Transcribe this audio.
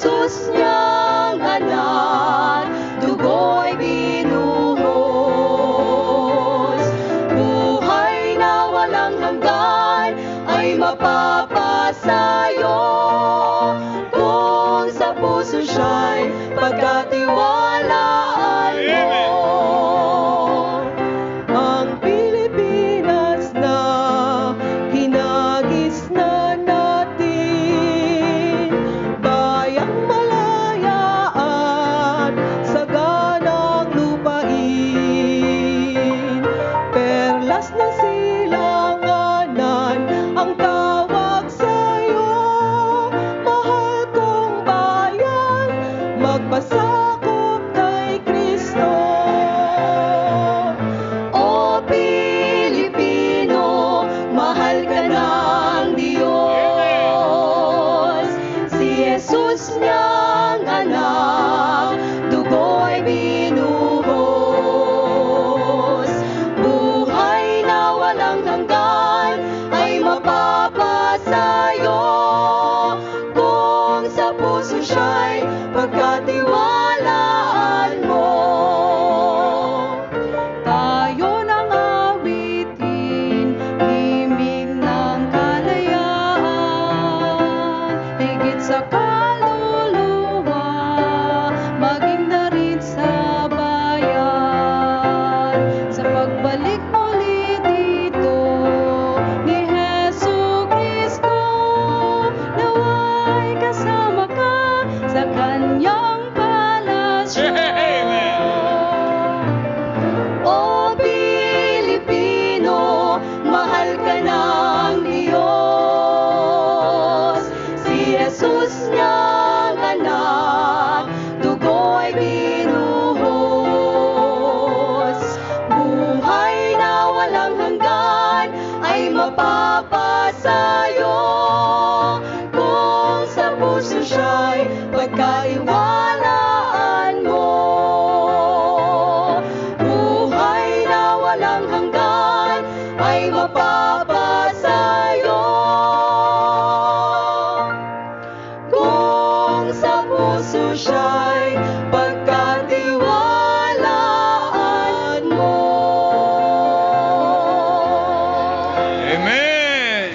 Jesus niyang anak, dugo'y binuhos. Buhay na walang hanggan ay mapapasayo kung sa puso siya'y pagkatiwalaan mo. Ang Pilipinas na kinagisnan natin, bayang malaya at saganang lupain, perlas ng silanganan ang tawag sa'yo. Mahal kong bayan, magpasakop kay Kristo. O Pilipino, mahal ka ng Diyos. Si Jesus niyang anak, dugo'y binuhos. Buhay na walang hanggan ay mapapasayo kung sa puso siya'y pagkatiwalaan mo. Tayo nang awitin, himig ng kalayaan, higit sa kaluluwa, maging na rin sa bayan. Sa pagbalik muli dito ni Jesucristo, nawa'y kasama ka sa kanyang palasyo. O Pilipino, mahal ka ng Diyos. Si Jesus niyang anak, dugo'y binuhos. Buhay na walang hanggan ay mapapa